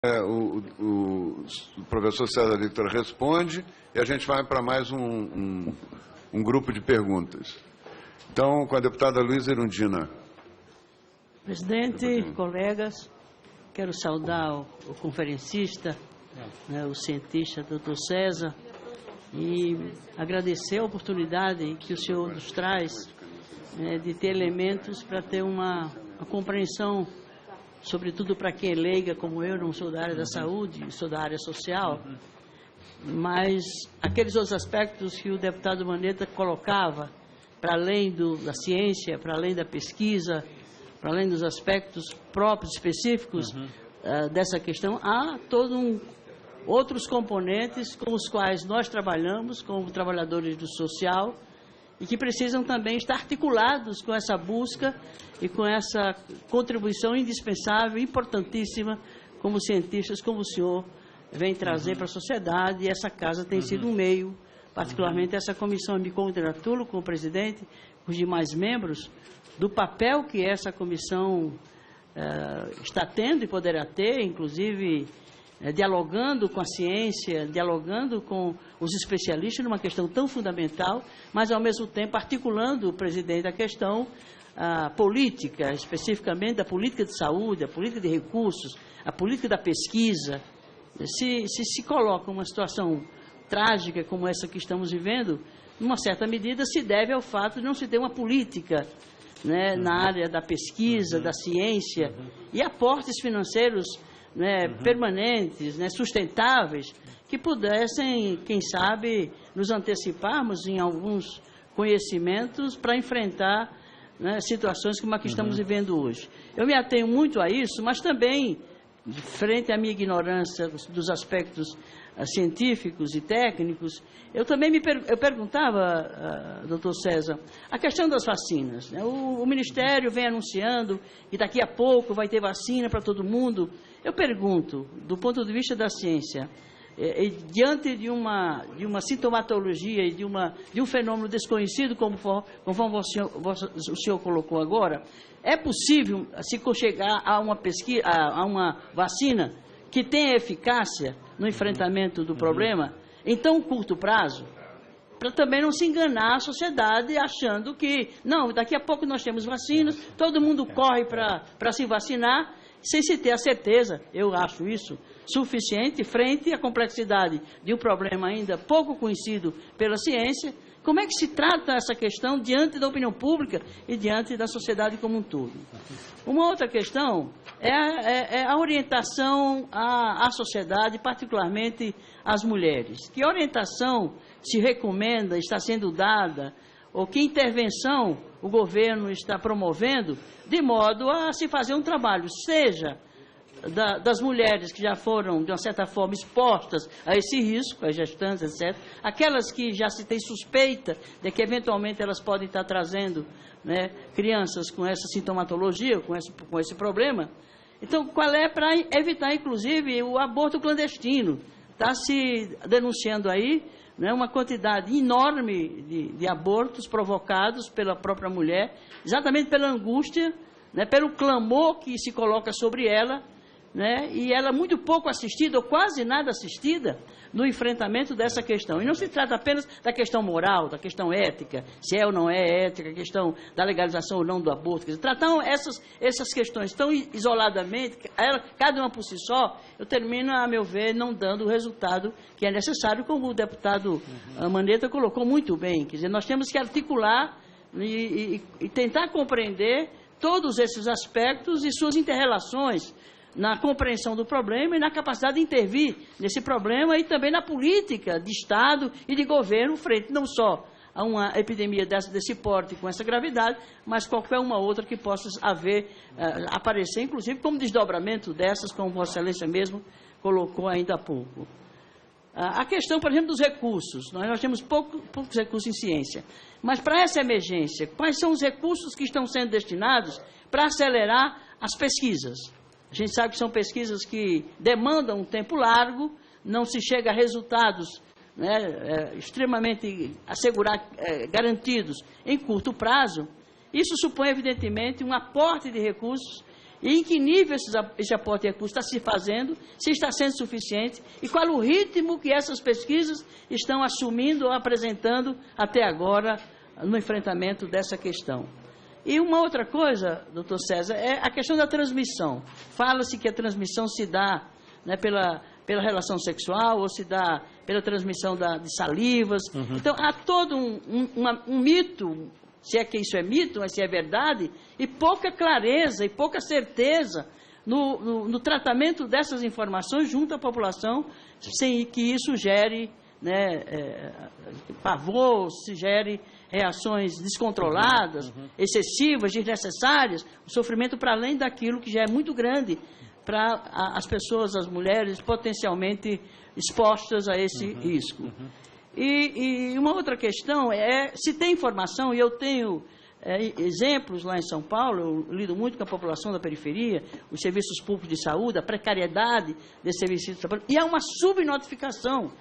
O professor César Victor responde e a gente vai para mais um grupo de perguntas. Então, com a deputada Luísa Erundina. Presidente, colegas, quero saudar o conferencista, o cientista doutor César, e agradecer a oportunidade que o senhor nos traz de ter elementos para ter uma compreensão, sobretudo para quem é leiga, como eu, não sou da área da saúde, sou da área social, mas aqueles outros aspectos que o deputado Mandetta colocava, para além da ciência, para além da pesquisa, para além dos aspectos próprios, específicos dessa questão, há outros componentes com os quais nós trabalhamos como trabalhadores do social e que precisam também estar articulados com essa busca e com essa contribuição indispensável, importantíssima, como cientistas, como o senhor vem trazer para a sociedade, e essa casa tem sido um meio, particularmente essa comissão. Eu me congratulo com o presidente, com os demais membros, do papel que essa comissão está tendo e poderá ter, inclusive dialogando com a ciência, dialogando com os especialistas numa questão tão fundamental, mas ao mesmo tempo articulando, o presidente, a questão política, especificamente da política de saúde, a política de recursos, a política da pesquisa. Se coloca uma situação trágica como essa que estamos vivendo, numa certa medida se deve ao fato de não se ter uma política na área da pesquisa, da ciência, e aportes financeiros permanentes, sustentáveis, que pudessem, quem sabe, nos anteciparmos em alguns conhecimentos para enfrentar situações como a que estamos vivendo hoje. Eu me atenho muito a isso, mas também, frente à minha ignorância dos aspectos científicos e técnicos, eu também eu perguntava, doutor César, a questão das vacinas. O Ministério vem anunciando que daqui a pouco vai ter vacina para todo mundo. Eu pergunto, do ponto de vista da ciência, diante de uma sintomatologia e de um fenômeno desconhecido, conforme o senhor colocou agora, é possível se chegar a uma pesquisa, a uma vacina que tenha eficácia no enfrentamento do problema em tão curto prazo, para também não se enganar a sociedade achando que, não, daqui a pouco nós temos vacinas, todo mundo corre para se vacinar, sem se ter a certeza, eu acho isso suficiente, frente à complexidade de um problema ainda pouco conhecido pela ciência. Como é que se trata essa questão diante da opinião pública e diante da sociedade como um todo? Uma outra questão é a orientação à sociedade, particularmente às mulheres. Que orientação se recomenda, está sendo dada, ou que intervenção o governo está promovendo, de modo a se fazer um trabalho, seja das mulheres que já foram, de uma certa forma, expostas a esse risco, as gestantes, etc., aquelas que já se tem suspeita de que, eventualmente, elas podem estar trazendo crianças com essa sintomatologia, com esse problema. Então, qual é para evitar, inclusive, o aborto clandestino? Está se denunciando aí uma quantidade enorme de abortos provocados pela própria mulher, exatamente pela angústia, pelo clamor que se coloca sobre ela, e ela muito pouco assistida, ou quase nada assistida, no enfrentamento dessa questão. E não se trata apenas da questão moral, da questão ética, se é ou não é ética, a questão da legalização ou não do aborto. Quer dizer, tratar essas questões tão isoladamente, cada uma por si só, eu termino, a meu ver, não dando o resultado que é necessário, como o deputado Mandetta colocou muito bem. Quer dizer, nós temos que articular e tentar compreender todos esses aspectos e suas interrelações na compreensão do problema e na capacidade de intervir nesse problema, e também na política de Estado e de governo frente não só a uma epidemia desse porte com essa gravidade, mas qualquer uma outra que possa aparecer, inclusive como desdobramento dessas, como Vossa Excelência mesmo colocou ainda há pouco. A questão, por exemplo, dos recursos. Nós temos poucos recursos em ciência, mas para essa emergência, quais são os recursos que estão sendo destinados para acelerar as pesquisas? A gente sabe que são pesquisas que demandam um tempo largo, não se chega a resultados extremamente garantidos em curto prazo. Isso supõe, evidentemente, um aporte de recursos E em que nível esse aporte de recursos está se fazendo, se está sendo suficiente, e qual o ritmo que essas pesquisas estão assumindo ou apresentando até agora no enfrentamento dessa questão. E uma outra coisa, doutor César, é a questão da transmissão. Fala-se que a transmissão se dá, né, pela relação sexual ou se dá pela transmissão de salivas. Então, há todo um mito, se é que isso é mito, mas se é verdade, e pouca clareza e pouca certeza no tratamento dessas informações junto à população, sem que isso gere, né, pavor, se gere reações descontroladas, excessivas, desnecessárias, o sofrimento para além daquilo que já é muito grande para as pessoas, as mulheres, potencialmente expostas a esse risco. E uma outra questão é, se tem informação, e eu tenho exemplos lá em São Paulo, eu lido muito com a população da periferia, os serviços públicos de saúde, a precariedade desses serviços de saúde, e há uma subnotificação,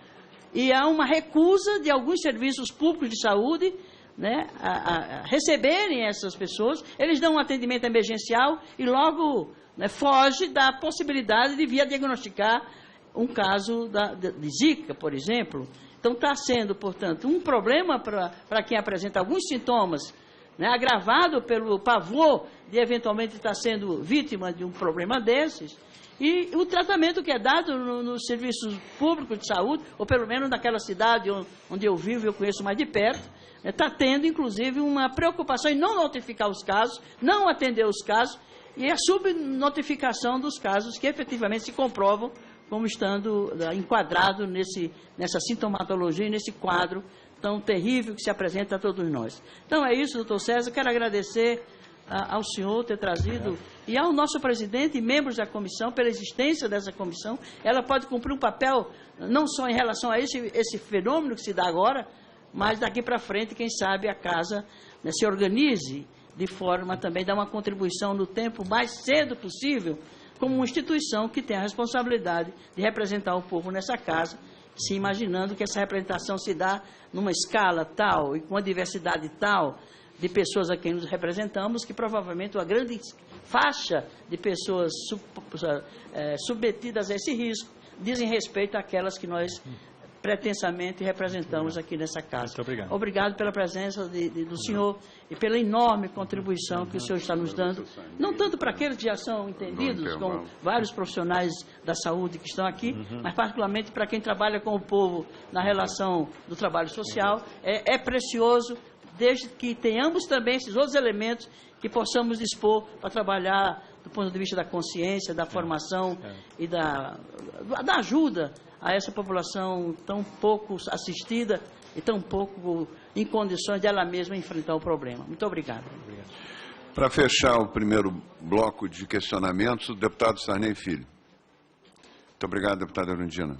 e há uma recusa de alguns serviços públicos de saúde, né, a receberem essas pessoas. Eles dão um atendimento emergencial e logo, né, foge da possibilidade de vir a diagnosticar um caso de Zika, por exemplo. Então, está sendo, portanto, um problema para quem apresenta alguns sintomas, né, agravado pelo pavor de eventualmente estar sendo vítima de um problema desses, e o tratamento que é dado nos serviços públicos de saúde, ou pelo menos naquela cidade onde eu vivo, eu conheço mais de perto, está tendo, inclusive, uma preocupação em não notificar os casos, não atender os casos, e a subnotificação dos casos que efetivamente se comprovam como estando enquadrado nessa sintomatologia, nesse quadro tão terrível que se apresenta a todos nós. Então é isso, doutor César, quero agradecer ao senhor ter trazido e ao nosso presidente e membros da comissão pela existência dessa comissão. Ela pode cumprir um papel não só em relação a esse fenômeno que se dá agora, mas daqui para frente, quem sabe, a casa, né, se organize de forma também a dar uma contribuição no tempo mais cedo possível, como uma instituição que tem a responsabilidade de representar o povo nessa casa, se imaginando que essa representação se dá numa escala tal e com uma diversidade tal de pessoas a quem nos representamos, que provavelmente uma grande faixa de pessoas submetidas a esse risco dizem respeito àquelas que nós pretensamente representamos aqui nessa casa. Muito obrigado. Obrigado pela presença do senhor e pela enorme contribuição que o senhor está nos dando, não tanto para aqueles que já são entendidos, como vários profissionais da saúde que estão aqui, mas particularmente para quem trabalha com o povo na relação do trabalho social. É precioso, desde que tenhamos também esses outros elementos que possamos dispor para trabalhar do ponto de vista da consciência, da formação e da ajuda a essa população tão pouco assistida e tão pouco em condições de ela mesma enfrentar o problema. Muito obrigado. Para fechar o primeiro bloco de questionamentos, o deputado Sarney Filho. Muito obrigado, deputada Erundina.